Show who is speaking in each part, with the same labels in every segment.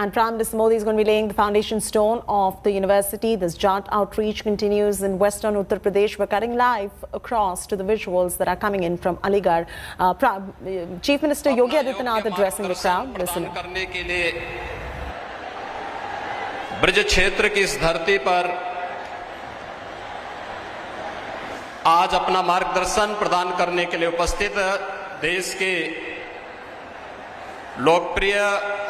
Speaker 1: And Prime Minister Modi is going to be laying the foundation stone of the university. This Jat outreach continues in western Uttar Pradesh. We're cutting live across to the visuals that are coming in from Aligarh. Chief Minister Yogi Adityanath addressing the crowd. Listen.
Speaker 2: करने के लिए ब्रज क्षेत्र की इस धरती पर आज अपना मार्गदर्शन प्रदान करने के लिए उपस्थित देश के लोकप्रिय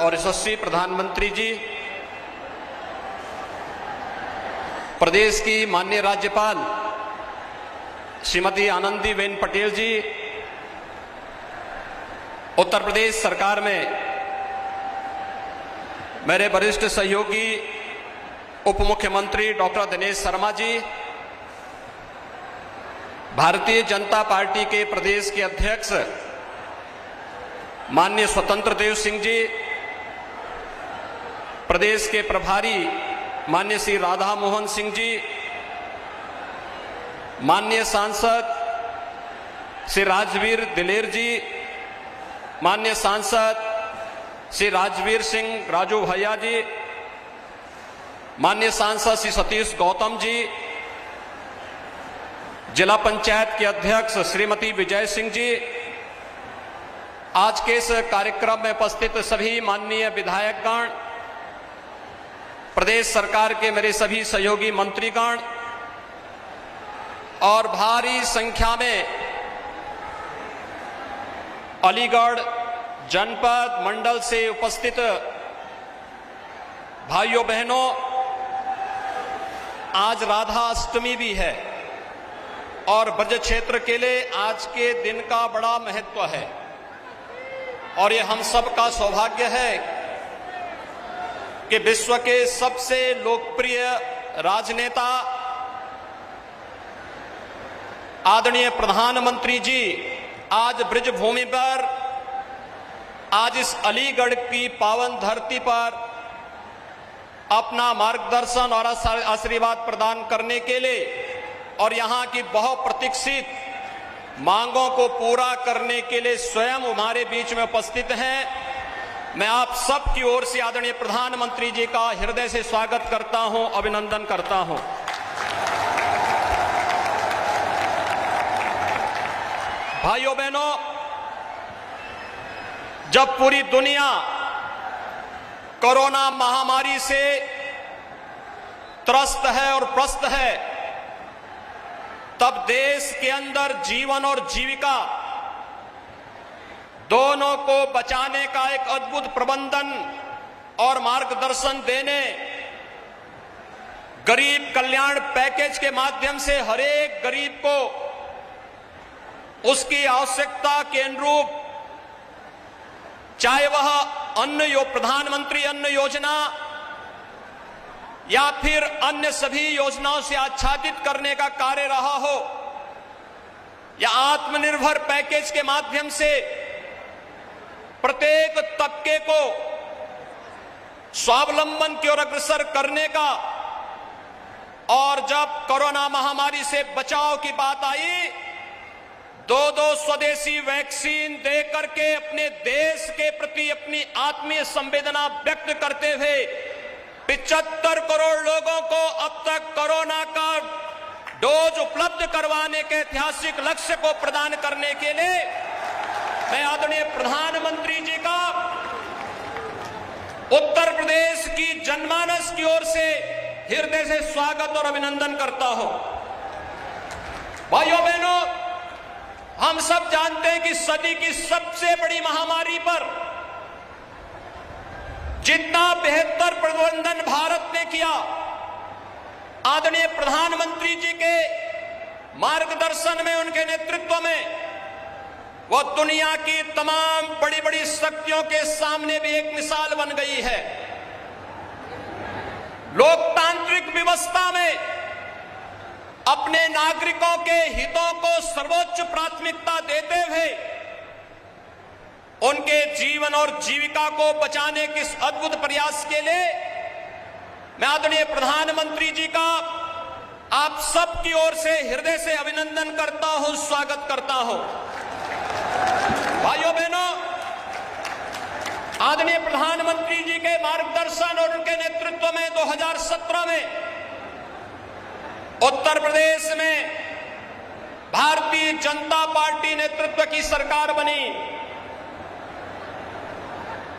Speaker 2: और यशस्वी प्रधानमंत्री जी, प्रदेश की माननीय राज्यपाल श्रीमती आनंदीबेन पटेल जी, उत्तर प्रदेश सरकार में मेरे वरिष्ठ सहयोगी उप मुख्यमंत्री डॉक्टर दिनेश शर्मा जी, भारतीय जनता पार्टी के प्रदेश के अध्यक्ष माननीय स्वतंत्र देव सिंह जी, प्रदेश के प्रभारी माननीय श्री राधा मोहन सिंह जी, माननीय सांसद श्री राजवीर दिलेर जी, माननीय सांसद श्री राजवीर सिंह राजू भैया जी, माननीय सांसद श्री सतीश गौतम जी, जिला पंचायत के अध्यक्ष श्रीमती विजय सिंह जी, आज के इस कार्यक्रम में उपस्थित सभी माननीय विधायकगण, प्रदेश सरकार के मेरे सभी सहयोगी मंत्रीगण और भारी संख्या में अलीगढ़ जनपद मंडल से उपस्थित भाइयों बहनों, आज राधा अष्टमी भी है और ब्रज क्षेत्र के लिए आज के दिन का बड़ा महत्व है और ये हम सब का सौभाग्य है कि विश्व के सबसे लोकप्रिय राजनेता आदरणीय प्रधानमंत्री जी आज ब्रज भूमि पर, आज इस अलीगढ़ की पावन धरती पर अपना मार्गदर्शन और आशीर्वाद प्रदान करने के लिए और यहाँ की बहुप्रतीक्षित मांगों को पूरा करने के लिए स्वयं हमारे बीच में उपस्थित हैं। मैं आप सब की ओर से आदरणीय प्रधानमंत्री जी का हृदय से स्वागत करता हूं, अभिनंदन करता हूं। भाइयों बहनों, जब पूरी दुनिया कोरोना महामारी से त्रस्त है और प्रस्त है, तब देश के अंदर जीवन और जीविका दोनों को बचाने का एक अद्भुत प्रबंधन और मार्गदर्शन देने, गरीब कल्याण पैकेज के माध्यम से हर एक गरीब को उसकी आवश्यकता के अनुरूप, चाहे वह प्रधानमंत्री अन्न योजना या फिर अन्य सभी योजनाओं से आच्छादित करने का कार्य रहा हो, या आत्मनिर्भर पैकेज के माध्यम से प्रत्येक तबके को स्वावलंबन की ओर अग्रसर करने का, और जब कोरोना महामारी से बचाव की बात आई, दो स्वदेशी वैक्सीन दे करके अपने देश के प्रति अपनी आत्मीय संवेदना व्यक्त करते हुए 75 करोड़ लोगों को अब तक कोरोना का डोज उपलब्ध करवाने के ऐतिहासिक लक्ष्य को प्रदान करने के लिए मैं आदरणीय प्रधानमंत्री जी का उत्तर प्रदेश की जनमानस की ओर से हृदय से स्वागत और अभिनंदन करता हूं। भाइयों बहनों, हम सब जानते हैं कि सदी की सबसे बड़ी महामारी पर जितना बेहतर प्रबंधन भारत ने किया, आदरणीय प्रधानमंत्री जी के मार्गदर्शन में, उनके नेतृत्व में, वह दुनिया की तमाम बड़ी बड़ी शक्तियों के सामने भी एक मिसाल बन गई है। लोकतांत्रिक व्यवस्था में अपने नागरिकों के हितों को सर्वोच्च प्राथमिकता देते हुए उनके जीवन और जीविका को बचाने के इस अद्भुत प्रयास के लिए मैं आदरणीय प्रधानमंत्री जी का आप सबकी ओर से हृदय से अभिनंदन करता हूं, स्वागत करता हूं। भाइयों बहनों, आदरणीय प्रधानमंत्री जी के मार्गदर्शन और उनके नेतृत्व में 2017 में उत्तर प्रदेश में भारतीय जनता पार्टी नेतृत्व की सरकार बनी।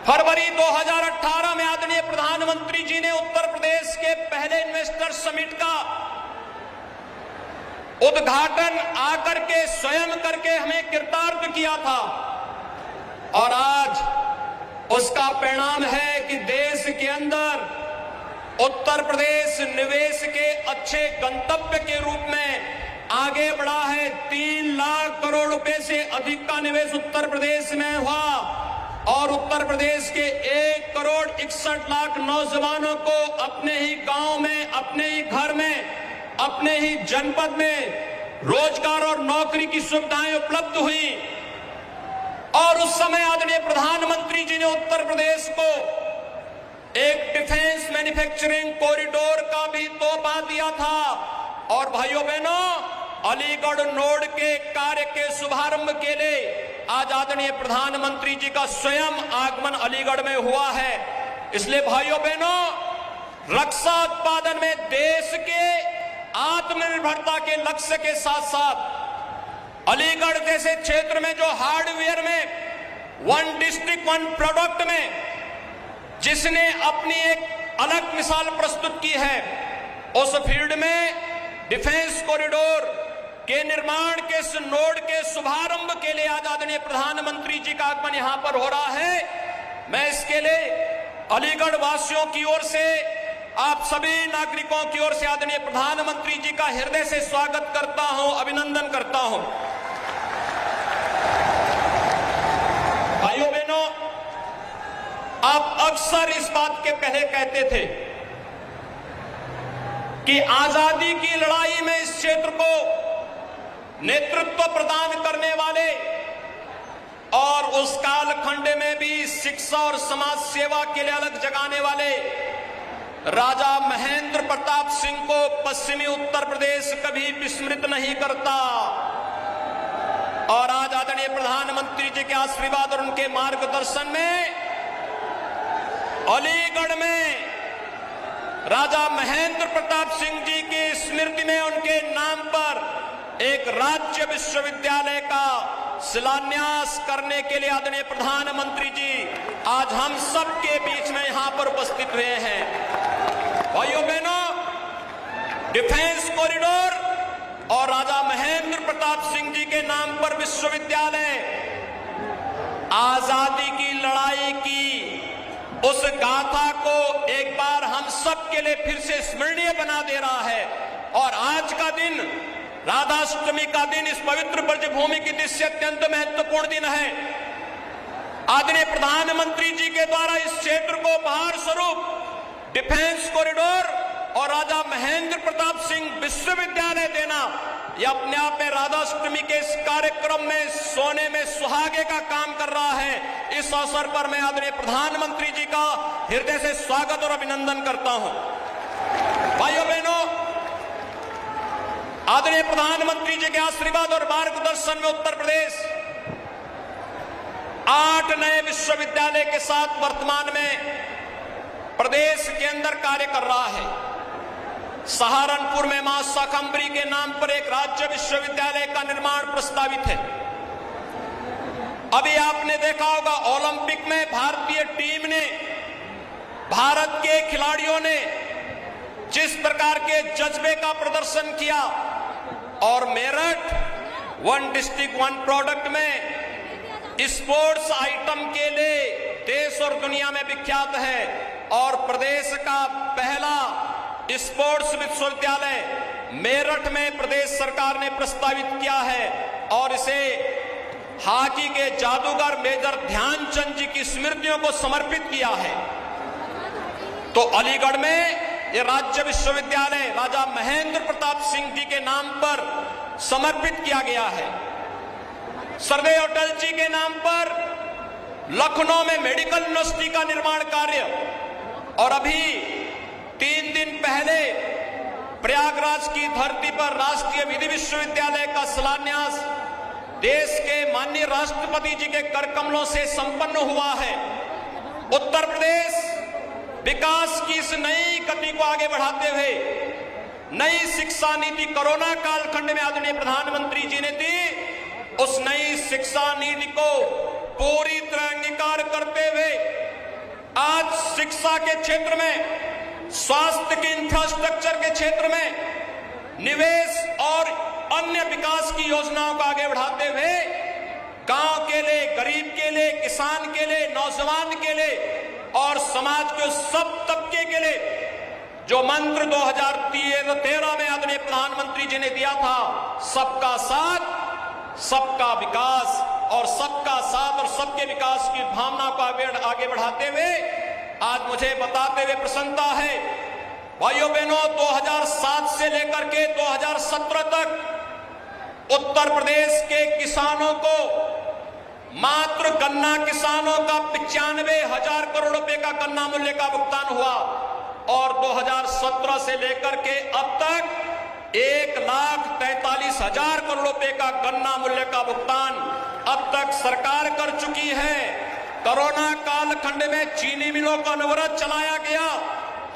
Speaker 2: फरवरी 2018 में आदरणीय प्रधानमंत्री जी ने उत्तर प्रदेश के पहले इन्वेस्टर समिट का उद्घाटन आकर के स्वयं करके हमें कृतार्थ किया था और आज उसका परिणाम है कि देश के अंदर उत्तर प्रदेश निवेश के अच्छे गंतव्य के रूप में आगे बढ़ा है। 3 लाख करोड़ रुपए से अधिक का निवेश उत्तर प्रदेश में हुआ और उत्तर प्रदेश के 1 करोड़ 61 लाख नौजवानों को अपने ही गांव में, अपने ही घर में, अपने ही जनपद में रोजगार और नौकरी की सुविधाएं उपलब्ध हुई। और उस समय आदरणीय प्रधानमंत्री जी ने उत्तर प्रदेश को एक डिफेंस मैन्युफैक्चरिंग कॉरिडोर का भी तोहफा दिया था। और भाइयों बहनों, अलीगढ़ नोड के कार्य के शुभारंभ के लिए आज आदरणीय प्रधानमंत्री जी का स्वयं आगमन अलीगढ़ में हुआ है। इसलिए भाइयों बहनों, रक्षा उत्पादन में देश के आत्मनिर्भरता के लक्ष्य के साथ साथ अलीगढ़ जैसे क्षेत्र में जो हार्डवेयर में 1 डिस्ट्रिक्ट 1 प्रोडक्ट में जिसने अपनी एक अलग मिसाल प्रस्तुत की है, उस फील्ड में डिफेंस कॉरिडोर के निर्माण के इस नोड के शुभारंभ के लिए आज आदरणीय प्रधानमंत्री जी का आगमन यहां पर हो रहा है। मैं इसके लिए अलीगढ़ वासियों की ओर से, आप सभी नागरिकों की ओर से आदरणीय प्रधानमंत्री जी का हृदय से स्वागत करता हूं, अभिनंदन करता हूं। भाइयों बहनों, आप अक्सर इस बात के पहले कहते थे कि आजादी की लड़ाई में इस क्षेत्र को नेतृत्व प्रदान करने वाले और उस कालखंड में भी शिक्षा और समाज सेवा के लिए अलग जगाने वाले राजा महेंद्र प्रताप सिंह को पश्चिमी उत्तर प्रदेश कभी विस्मृत नहीं करता। और आज आदरणीय प्रधानमंत्री जी के आशीर्वाद और उनके मार्गदर्शन में अलीगढ़ में राजा महेंद्र प्रताप सिंह जी की स्मृति में उनके नाम पर एक राज्य विश्वविद्यालय का शिलान्यास करने के लिए आदरणीय प्रधानमंत्री जी आज हम सबके बीच में यहां पर उपस्थित हुए हैं। भाइयों बहनों, डिफेंस कॉरिडोर और राजा महेंद्र प्रताप सिंह जी के नाम पर विश्वविद्यालय आजादी की लड़ाई की उस गाथा को एक बार हम सब के लिए फिर से स्मरणीय बना दे रहा है। और आज का दिन, राधाष्टमी का दिन, इस पवित्र ब्रजभूमि की दृष्टि अत्यंत महत्वपूर्ण दिन है। आदरणीय प्रधानमंत्री जी के द्वारा इस क्षेत्र को उपहार स्वरूप डिफेंस कॉरिडोर और राजा महेंद्र प्रताप सिंह विश्वविद्यालय देना, यह अपने आप में राधाष्टमी के इस कार्यक्रम में सोने में सुहागे का काम कर रहा है। इस अवसर पर मैं आदरणीय प्रधानमंत्री जी का हृदय से स्वागत और अभिनंदन करता हूं। भाइयों बहनों, आदरणीय प्रधानमंत्री जी के आशीर्वाद और मार्गदर्शन में उत्तर प्रदेश 8 नए विश्वविद्यालय के साथ वर्तमान में प्रदेश के अंदर कार्य कर रहा है। सहारनपुर में मां शाकंभरी के नाम पर एक राज्य विश्वविद्यालय का निर्माण प्रस्तावित है। अभी आपने देखा होगा ओलंपिक में भारतीय टीम ने, भारत के खिलाड़ियों ने जिस प्रकार के जज्बे का प्रदर्शन किया और मेरठ 1 डिस्ट्रिक्ट 1 प्रोडक्ट में स्पोर्ट्स आइटम के लिए देश और दुनिया में विख्यात है और प्रदेश का पहला स्पोर्ट्स विश्वविद्यालय मेरठ में प्रदेश सरकार ने प्रस्तावित किया है और इसे हॉकी के जादूगर मेजर ध्यानचंद जी की स्मृतियों को समर्पित किया है। तो अलीगढ़ में यह राज्य विश्वविद्यालय राजा महेंद्र प्रताप सिंह जी के नाम पर समर्पित किया गया है। सरदेव अटल जी के नाम पर लखनऊ में मेडिकल यूनिवर्सिटी का निर्माण कार्य और अभी 3 दिन पहले प्रयागराज की धरती पर राष्ट्रीय विधि विश्वविद्यालय का शिलान्यास देश के माननीय राष्ट्रपति जी के कर कमलों से संपन्न हुआ है। उत्तर प्रदेश विकास की इस नई गति को आगे बढ़ाते हुए नई शिक्षा नीति कोरोना कालखंड में आदरणीय प्रधानमंत्री जी ने दी, उस नई शिक्षा नीति को पूरी तरह अंगीकार करते हुए आज शिक्षा के क्षेत्र में, स्वास्थ्य के इंफ्रास्ट्रक्चर के क्षेत्र में निवेश और अन्य विकास की योजनाओं को आगे बढ़ाते हुए गांव के लिए, गरीब के लिए, किसान के लिए, नौजवान के लिए और समाज के सब तबके के लिए जो मंत्र 2013 में आदरणीय प्रधानमंत्री जी ने दिया था, सबका साथ सबका विकास, और सबका साथ और सबके विकास की भावना को आगे बढ़ाते हुए आज मुझे बताते हुए प्रसन्नता है, भाइयों बहनों, 2007 से लेकर के 2017 तक उत्तर प्रदेश के किसानों को मात्र गन्ना किसानों का 95,000 करोड़ रुपए का गन्ना मूल्य का भुगतान हुआ और 2017 से लेकर के अब तक 1,43,000 करोड़ रुपए का गन्ना मूल्य का भुगतान अब तक सरकार कर चुकी है। कोरोना कालखंड में चीनी मिलों का अनवरत चलाया गया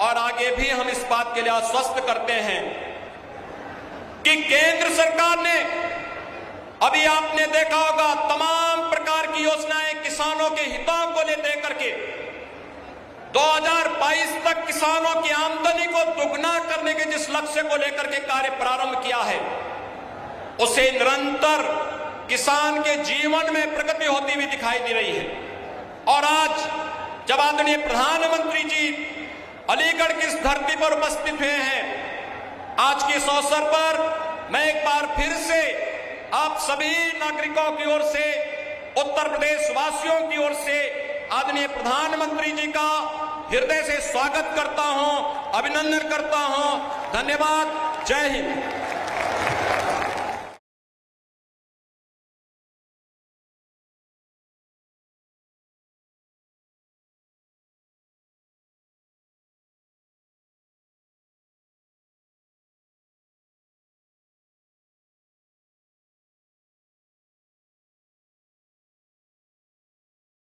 Speaker 2: और आगे भी हम इस बात के लिए आश्वस्त करते हैं कि केंद्र सरकार ने, अभी आपने देखा होगा, तमाम प्रकार की योजनाएं किसानों के हितों को लेकर करके 2022 तक किसानों की आमदनी को दुगना करने के जिस लक्ष्य को लेकर के कार्य प्रारंभ किया है, उसे निरंतर किसान के जीवन में प्रगति होती हुई दिखाई दे रही है। और आज जब आदरणीय प्रधानमंत्री जी अलीगढ़ की इस धरती पर उपस्थित हुए हैं, आज के इस अवसर पर मैं एक बार फिर से आप सभी नागरिकों की ओर से, उत्तर प्रदेश वासियों की ओर से आदरणीय प्रधानमंत्री जी का हृदय से स्वागत करता हूं, अभिनंदन करता हूं। धन्यवाद। जय हिंद।